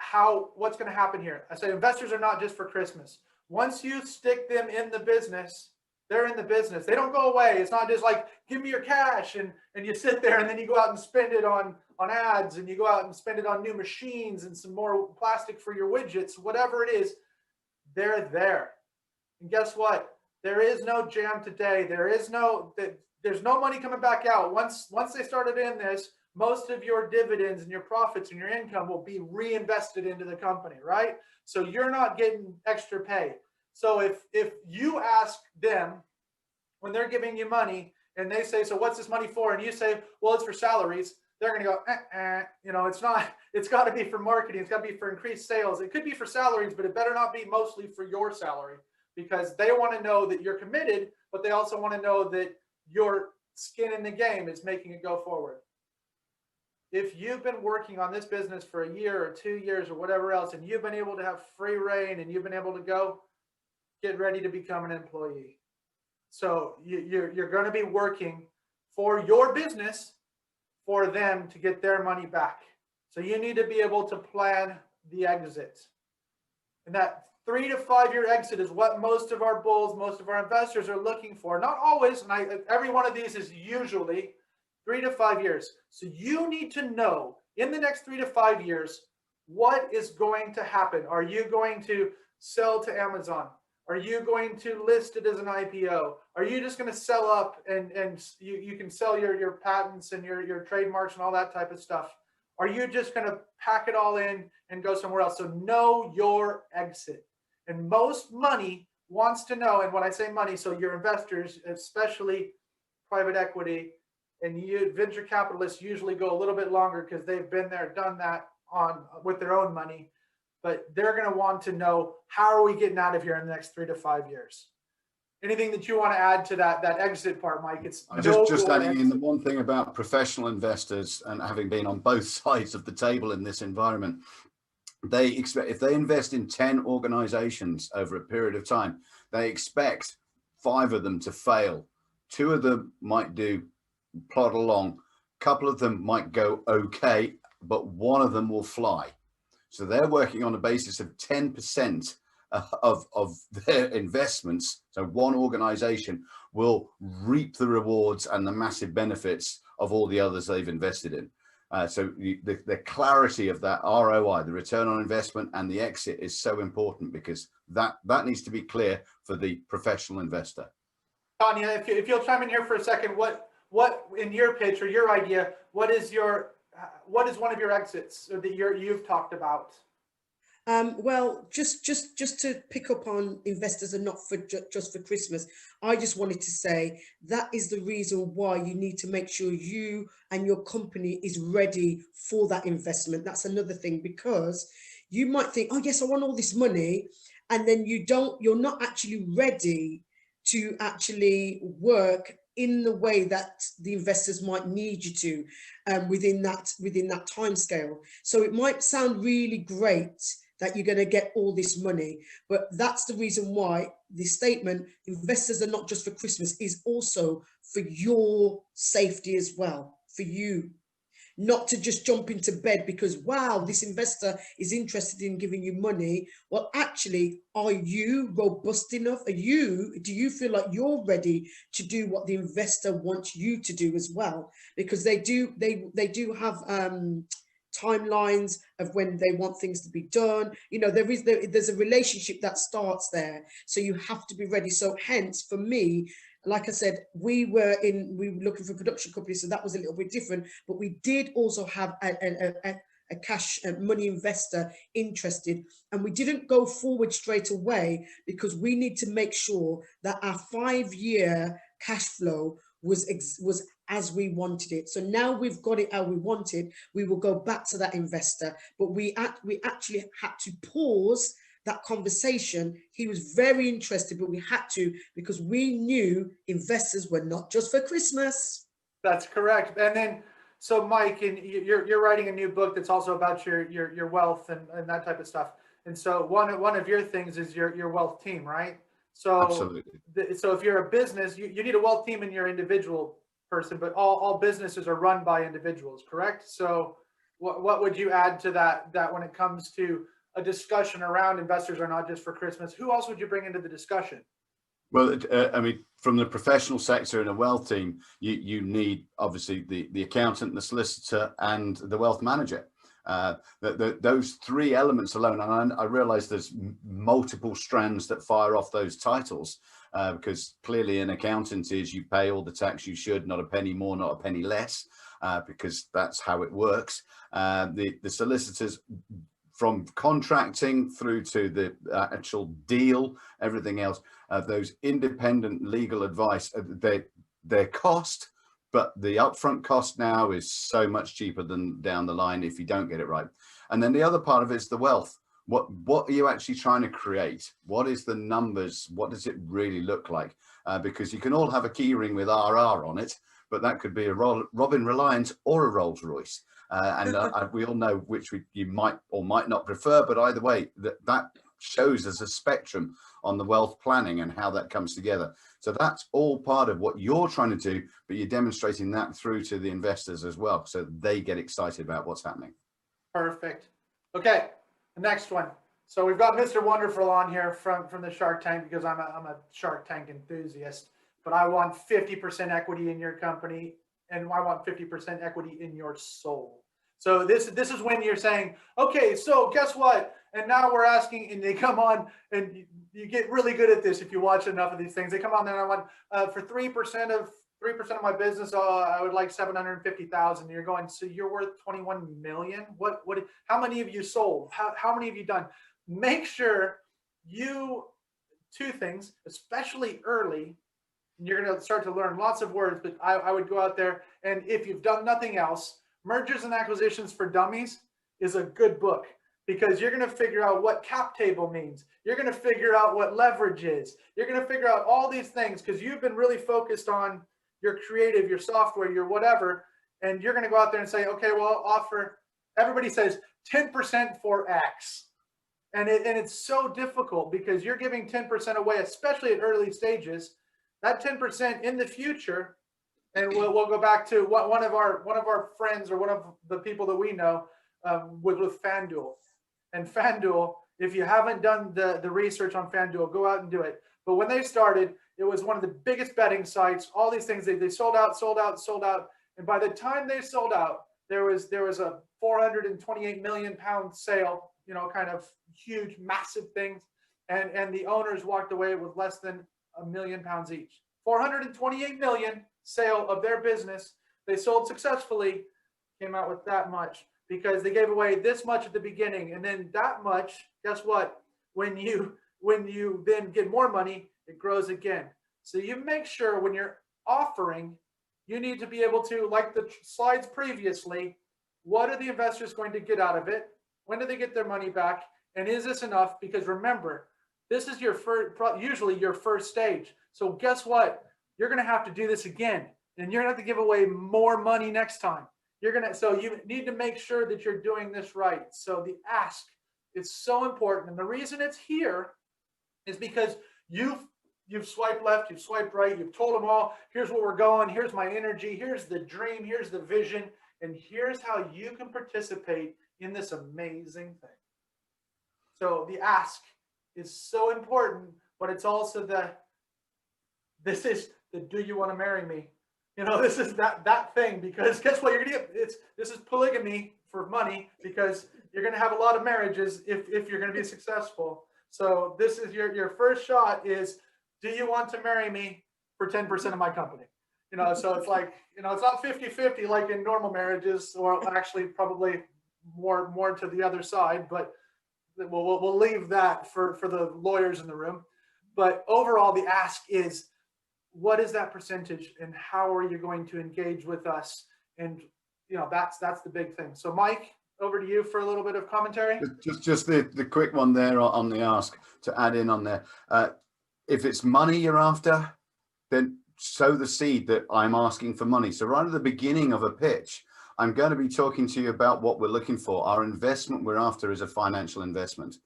what's going to happen here? I say investors are not just for Christmas. Once you stick them in the business, they're in the business. They don't go away. It's not just like, give me your cash and you sit there and then you go out and spend it on ads, and you go out and spend it on new machines and some more plastic for your widgets, whatever it is, they're there. And guess what? There is no jam today. There's no money coming back out. Once they started in this, most of your dividends and your profits and your income will be reinvested into the company, right? So you're not getting extra pay. So if you ask them when they're giving you money and they say, so what's this money for? And you say, well, it's for salaries. They're going to go, it's not, it's got to be for marketing. It's got to be for increased sales. It could be for salaries, but it better not be mostly for your salary, because they want to know that you're committed, but they also want to know that your skin in the game is making it go forward. If you've been working on this business for a year or 2 years or whatever else, and you've been able to have free reign and you've been able to go, get ready to become an employee. So you're going to be working for your business for them to get their money back. So you need to be able to plan the exit. And that 3 to 5 year exit is what most of our bulls, most of our investors are looking for. Not always, and every one of these is usually 3 to 5 years. So you need to know in the next 3 to 5 years, what is going to happen? Are you going to sell to Amazon? Are you going to list it as an IPO? Are you just going to sell up and you can sell your patents and your trademarks and all that type of stuff? Are you just going to pack it all in and go somewhere else? So know your exit. And most money wants to know, and when I say money, so your investors, especially private equity and venture capitalists, usually go a little bit longer because they've been there, done that with their own money. but they're going to want to know, how are we getting out of here in the next 3 to 5 years? Anything that you want to add to that exit part, Mike? It's just adding in the one thing about professional investors, and having been on both sides of the table in this environment, they expect, if they invest in 10 organizations over a period of time, they expect 5 of them to fail. 2 of them might plod along, a couple of them might go okay, but 1 of them will fly. So they're working on a basis of 10% of their investments. So one organization will reap the rewards and the massive benefits of all the others they've invested in. So the clarity of that ROI, the return on investment, and the exit is so important, because that needs to be clear for the professional investor. Tanya, if you'll chime in here for a second, what in your pitch or your idea, what is one of your exits that you've talked about? Well, just to pick up on investors are not for just for Christmas, I just wanted to say that is the reason why you need to make sure you and your company is ready for that investment. That's another thing, because you might think, oh yes, I want all this money, and then you're not actually ready to actually work in the way that the investors might need you to within that time scale. So it might sound really great that you're going to get all this money, but that's the reason why the statement, investors are not just for Christmas, is also for your safety as well, for you. Not to just jump into bed because, wow, this investor is interested in giving you money. Well, actually, are you robust enough? Do you feel like you're ready to do what the investor wants you to do as well? Because they do have timelines of when they want things to be done. You know, there's a relationship that starts there, so you have to be ready. So hence, for me, like I said, we were looking for a production company, so that was a little bit different, but we did also have a cash money investor interested, and we didn't go forward straight away because we need to make sure that our 5-year cash flow was as we wanted it. So now we've got it how we want it, we will go back to that investor, but we actually had to pause that conversation. He was very interested, but we had to, because we knew investors were not just for Christmas. That's correct. And then, so Mike, and you're writing a new book that's also about your wealth and that type of stuff. And so one of your things is your wealth team, right? So absolutely. So if you're a business, you need a wealth team in your individual person, but all businesses are run by individuals, correct? So what would you add to that when it comes to a discussion around investors are not just for Christmas? Who else would you bring into the discussion? Well, I mean, from the professional sector in a wealth team, you need obviously the accountant, the solicitor, and the wealth manager. Those 3 elements alone, and I realize there's multiple strands that fire off those titles, because clearly an accountant is you pay all the tax you should, not a penny more, not a penny less, because that's how it works. The solicitors, from contracting through to the actual deal, everything else, those independent legal advice, their cost, but the upfront cost now is so much cheaper than down the line if you don't get it right. And then the other part of it is the wealth. What are you actually trying to create? What is the numbers? What does it really look like? Because you can all have a key ring with RR on it, but that could be a Robin Reliant or a Rolls Royce. And we all know which you might or might not prefer, but either way, that shows us a spectrum on the wealth planning and how that comes together. So that's all part of what you're trying to do, but you're demonstrating that through to the investors as well, so they get excited about what's happening. Perfect. Okay, the next one. So we've got Mr. Wonderful on here from the Shark Tank, because I'm a Shark Tank enthusiast, but I want 50% equity in your company, and I want 50% equity in your soul. So this is when you're saying, okay, so guess what? And now we're asking, and they come on, and you get really good at this if you watch enough of these things. They come on there, and I want for 3% of my business, I would like 750,000. You're going, so you're worth 21 million. What? How many have you sold? How many have you done? Make sure two things, especially early. You're going to start to learn lots of words, but I would go out there, and if you've done nothing else, Mergers and Acquisitions for Dummies is a good book. because you're going to figure out what cap table means. You're going to figure out what leverage is. You're going to figure out all these things because you've been really focused on your creative, your software, your whatever. And you're going to go out there and say, okay, well, I'll offer, everybody says 10% for X. And it's so difficult because you're giving 10% away, especially at early stages. That 10% in the future, and we'll go back to what one of our friends or one of the people that we know with FanDuel. And FanDuel, if you haven't done the research on FanDuel, go out and do it. But when they started, it was one of the biggest betting sites. All these things, they sold out. And by the time they sold out, there was a 428 million pound sale, you know, kind of huge, massive things. And the owners walked away with less than £1 million each. 428 million sale of their business. They sold successfully, came out with that much because they gave away this much at the beginning. And then that much, guess what? When you then get more money, it grows again. So you make sure when you're offering, you need to be able to, like the slides previously, what are the investors going to get out of it? When do they get their money back? And is this enough? Because remember, this is your usually your first stage. So guess what? You're going to have to do this again, and you're going to have to give away more money next time. So you need to make sure that you're doing this right. So the ask is so important. And the reason it's here is because you've swiped left, you've swiped right, you've told them all, here's where we're going, here's my energy, here's the dream, here's the vision, and here's how you can participate in this amazing thing. So the ask is so important, but it's also this is the do you want to marry me? You know, this is that thing, because guess what? You're gonna get this is polygamy for money, because you're gonna have a lot of marriages if you're gonna be successful. So this is your first shot is, do you want to marry me for 10% of my company? You know, so it's like, you know, it's not 50-50 like in normal marriages, or actually probably more to the other side, but we'll leave that for the lawyers in the room. But overall, the ask is, what is that percentage, and how are you going to engage with us? And you know, that's the big thing. So Mike, over to you for a little bit of commentary. Just the quick one there on the ask to add in on there. If it's money you're after, then sow the seed that I'm asking for money. So right at the beginning of a pitch, I'm going to be talking to you about what we're looking for. Our investment we're after is a financial investment.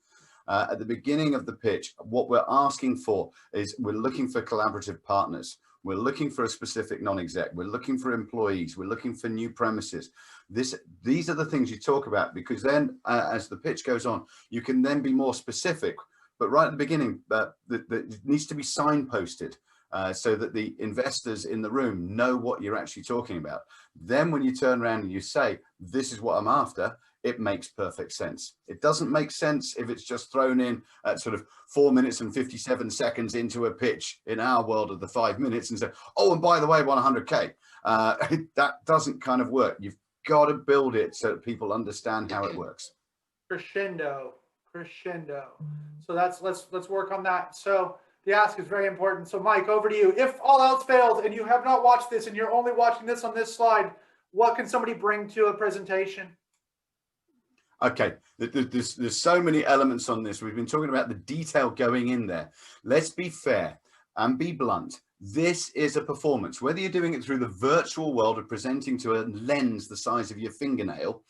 At the beginning of the pitch, what we're asking for is we're looking for collaborative partners. We're looking for a specific non-exec. We're looking for employees. We're looking for new premises. These are the things you talk about, because then as the pitch goes on, you can then be more specific. But right at the beginning, it needs to be signposted so that the investors in the room know what you're actually talking about. Then when you turn around and you say, this is what I'm after, it makes perfect sense. It doesn't make sense if it's just thrown in at sort of 4 minutes and 57 seconds into a pitch in our world of the 5 minutes and say, oh, and by the way, 100K. That doesn't kind of work. You've got to build it so that people understand how it works. Crescendo. So let's work on that. So the ask is very important. So Mike, over to you. If all else fails and you have not watched this and you're only watching this on this slide, what can somebody bring to a presentation? Okay, there's so many elements on this. We've been talking about the detail going in there. Let's be fair and be blunt. This is a performance, whether you're doing it through the virtual world of presenting to a lens the size of your fingernail,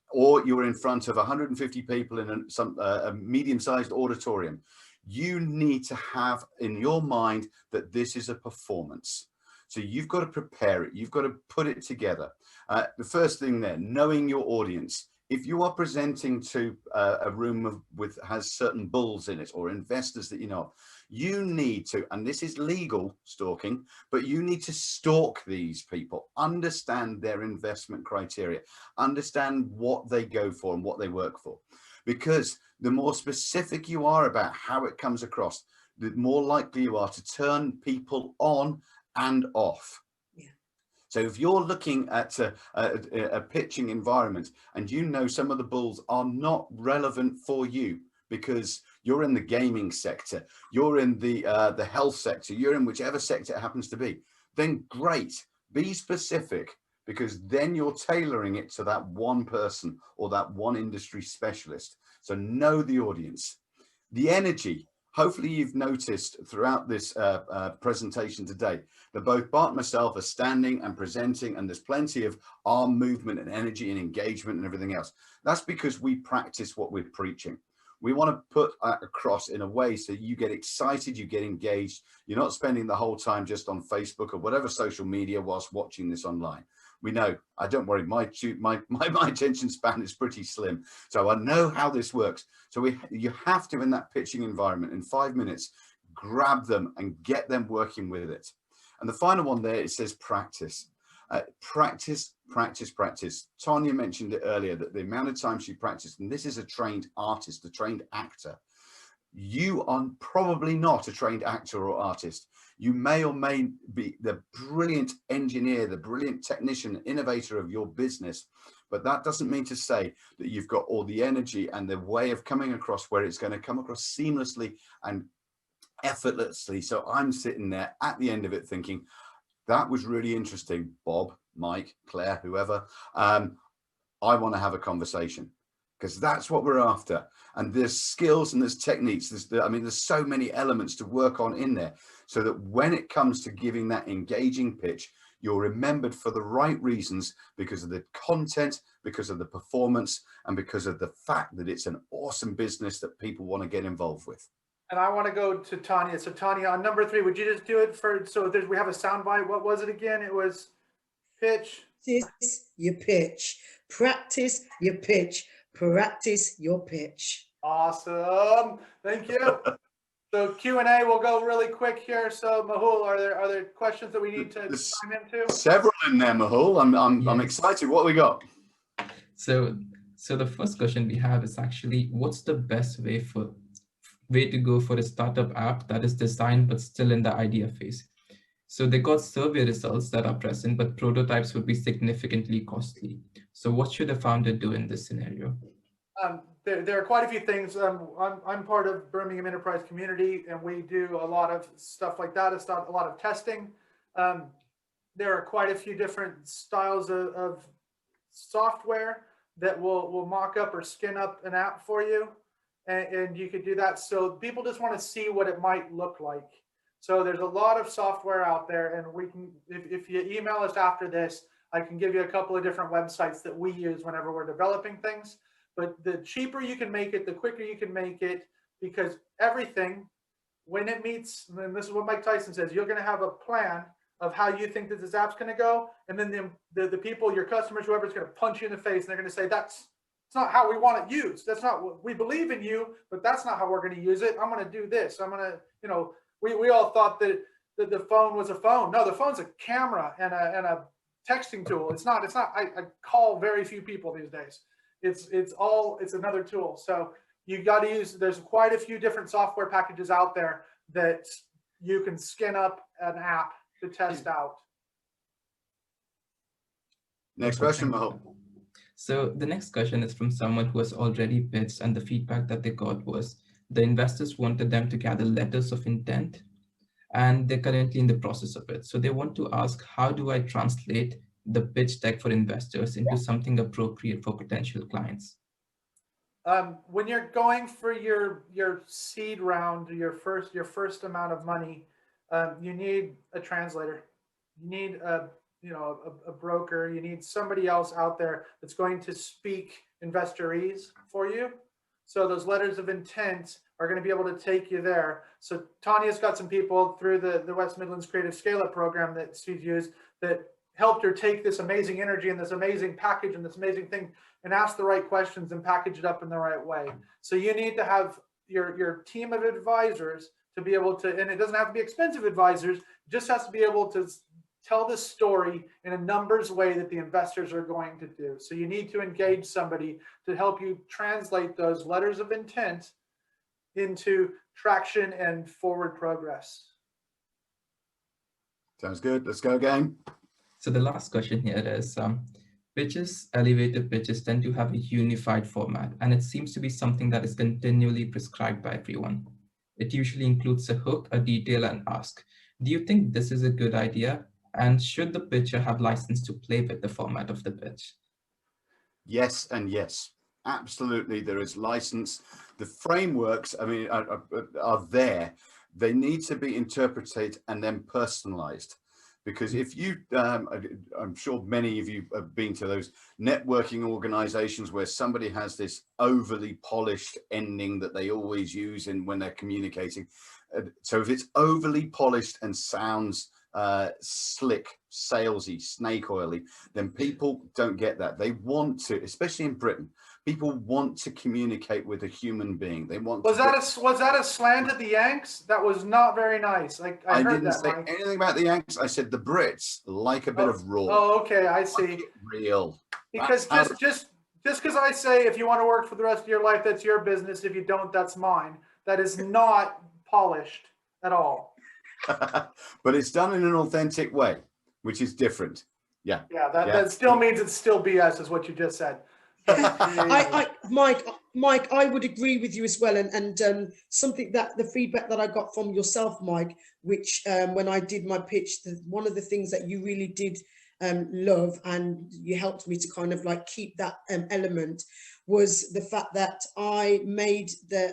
or you're in front of 150 people in a medium-sized auditorium. You need to have in your mind that this is a performance. So you've got to prepare it. You've got to put it together. The first thing there, knowing your audience. If you are presenting to a room has certain bulls in it, or investors that you know, you need to, and this is legal stalking, but you need to stalk these people, understand their investment criteria, understand what they go for and what they work for. Because the more specific you are about how it comes across, the more likely you are to turn people on and off. So if you're looking at a pitching environment and you know some of the bulls are not relevant for you because you're in the gaming sector, you're in the health sector, you're in whichever sector it happens to be, then great, be specific, because then you're tailoring it to that one person or that one industry specialist. So know the audience. The energy. Hopefully you've noticed throughout this presentation today that both Bart and myself are standing and presenting, and there's plenty of arm movement and energy and engagement and everything else. That's because we practice what we're preaching. We want to put that across in a way so you get excited, you get engaged. You're not spending the whole time just on Facebook or whatever social media whilst watching this online. We know, I don't worry, my attention span is pretty slim. So I know how this works. So you have to, in that pitching environment, in 5 minutes, grab them and get them working with it. And the final one there, it says practice. Practice, practice, practice. Tonya mentioned it earlier that the amount of time she practiced, and this is a trained artist, a trained actor. You are probably not a trained actor or artist. You may or may be the brilliant engineer, the brilliant technician, innovator of your business, but that doesn't mean to say that you've got all the energy and the way of coming across where it's going to come across seamlessly and effortlessly. So I'm sitting there at the end of it thinking, that was really interesting, Bob, Mike, Claire, whoever. I want to have a conversation, because that's what we're after. And there's skills and there's techniques. There's so many elements to work on in there, so that when it comes to giving that engaging pitch, you're remembered for the right reasons, because of the content, because of the performance, and because of the fact that it's an awesome business that people want to get involved with. And I want to go to Tonya. So Tonya, on number 3, would you just do it for, so we have a soundbite. What was it again? It was pitch. Practice your pitch. Practice your pitch. Practice your pitch. Awesome. Thank you. So Q&A will go really quick here. So Mahul, are there questions that we need to chime into? Several in there, Mahul. I'm excited. What we got? So the first question we have is actually, what's the best way to go for a startup app that is designed but still in the idea phase? So they got survey results that are present, but prototypes would be significantly costly. So what should a founder do in this scenario? There are quite a few things. I'm part of Birmingham Enterprise Community, and we do a lot of stuff like that. It's not a lot of testing. There are quite a few different styles of software that will mock up or skin up an app for you. And you could do that. So people just want to see what it might look like. So there's a lot of software out there, and we can, if you email us after this, I can give you a couple of different websites that we use whenever we're developing things. But the cheaper you can make it, the quicker you can make it, because everything, when it meets, and this is what Mike Tyson says, you're going to have a plan of how you think that this app's going to go. And then the people, your customers, whoever's going to punch you in the face, and they're going to say, it's not how we want it used. That's not what we believe in you, but that's not how we're going to use it. I'm going to do this. I'm going to, we all thought that the phone was a phone. No, the phone's a camera and a texting tool. It's not. I call very few people these days. It's another tool. So you got to use, there's quite a few different software packages out there that you can skin up an app to test out. Next question, Mahal. So the next question is from someone who has already pitched, and the feedback that they got was the investors wanted them to gather letters of intent, and they're currently in the process of it. So they want to ask, how do I translate the pitch deck for investors into something appropriate for potential clients? When you're going for your seed round, your first amount of money, you need a translator. You need a broker. You need somebody else out there that's going to speak investorese for you. So those letters of intent are going to be able to take you there. So Tanya's got some people through the West Midlands Creative Scale-Up program that she's used that helped her take this amazing energy and this amazing package and this amazing thing and ask the right questions and package it up in the right way. So you need to have your team of advisors to be able to, and it doesn't have to be expensive advisors, it just has to be able to tell this story in a numbers way that the investors are going to do. So you need to engage somebody to help you translate those letters of intent into traction and forward progress. Sounds good. Let's go again. So the last question here is, elevator pitches tend to have a unified format, and it seems to be something that is continually prescribed by everyone. It usually includes a hook, a detail, and ask. Do you think this is a good idea? And should the pitcher have license to play with the format of the pitch? Yes and yes, absolutely. There is license. The frameworks, I mean, are there. They need to be interpreted and then personalized. Because if you, I'm sure many of you have been to those networking organizations where somebody has this overly polished ending that they always use when they're communicating. So if it's overly polished and sounds slick, salesy, snake oily, then people don't get that. They want to, especially in Britain, people want to communicate with a human being. They want. Was that a slant at the Yanks? That was not very nice. I heard didn't that, say Mike. anything about the Yanks. I said the Brits like a bit of raw. Oh, okay, I see. Like it real. Because just because I say if you want to work for the rest of your life, that's your business. If you don't, that's mine. That is not polished at all. But it's done in an authentic way, which is different. Yeah. Yeah, that still means it's still BS, is what you just said. Mike, I would agree with you as well. And something that the feedback that I got from yourself, Mike, which when I did my pitch, one of the things that you really did love, and you helped me to kind of like keep that element, was the fact that I made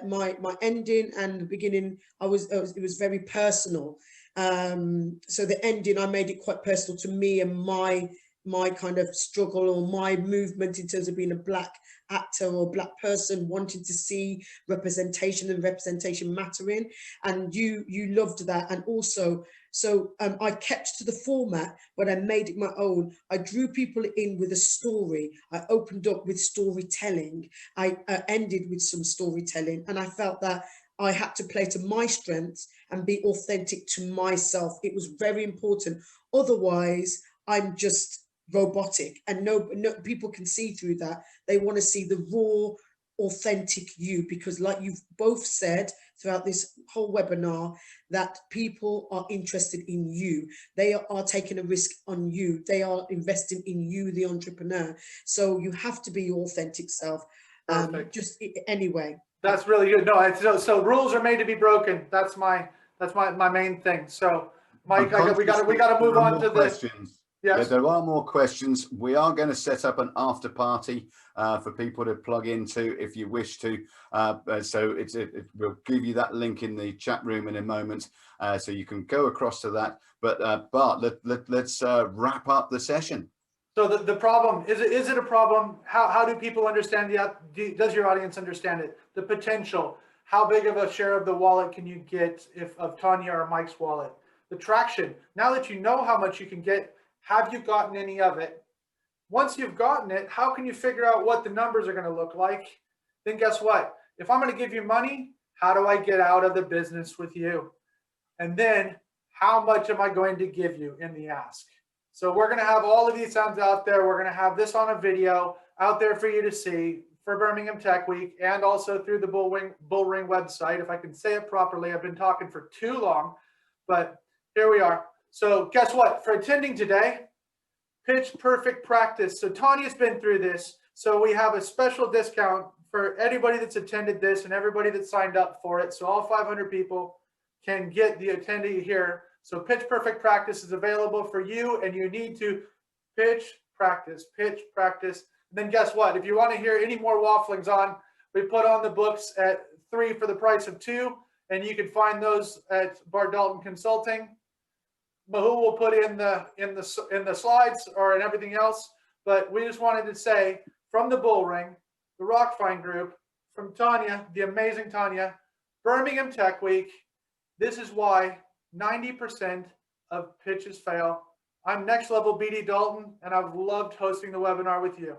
my ending and the beginning, it was very personal. So the ending, I made it quite personal to me and my kind of struggle or my movement in terms of being a Black actor or Black person wanting to see representation and representation mattering. And you loved that. And also, so I kept to the format, but I made it my own. I drew people in with a story. I opened up with storytelling. I ended with some storytelling. And I felt that I had to play to my strengths and be authentic to myself. It was very important. Otherwise, I'm just robotic, and no people can see through that. They want to see the raw, authentic you, because like you've both said throughout this whole webinar, that people are interested in you. They are taking a risk on you. They are investing in you, the entrepreneur. So you have to be your authentic self. Anyway. That's really good. No, so rules are made to be broken. That's my main thing. So, Mike, we got to move on to the questions. Yes. There are more questions. We are going to set up an after party for people to plug into if you wish to. So we'll give you that link in the chat room in a moment, so you can go across to that. But Bart, let's wrap up the session. So the problem, is it a problem? How do people understand does your audience understand it? The potential, how big of a share of the wallet can you get of Tanya or Mike's wallet? The traction, now that you know how much you can get, have you gotten any of it? Once you've gotten it, how can you figure out what the numbers are going to look like? Then guess what? If I'm going to give you money, how do I get out of the business with you? And then how much am I going to give you in the ask? So we're going to have all of these sounds out there. We're going to have this on a video out there for you to see for Birmingham Tech Week, and also through the BullRing website, if I can say it properly. I've been talking for too long, but here we are. So guess what? For attending today, Pitch Perfect Practice. So Tanya's been through this. So we have a special discount for anybody that's attended this and everybody that signed up for it. So all 500 people can get the attendee here. So Pitch Perfect Practice is available for you, and you need to pitch, practice. And then guess what? If you want to hear any more wafflings on, we put on the books at 3 for the price of 2, and you can find those at Bart Dalton Consulting. Mahu will put in the slides or in everything else, but we just wanted to say from the BullRing, the Rockfine Group, from Tanya, the amazing Tanya, Birmingham Tech Week, this is why 90% of pitches fail. I'm Next Level BD Dalton, and I've loved hosting the webinar with you.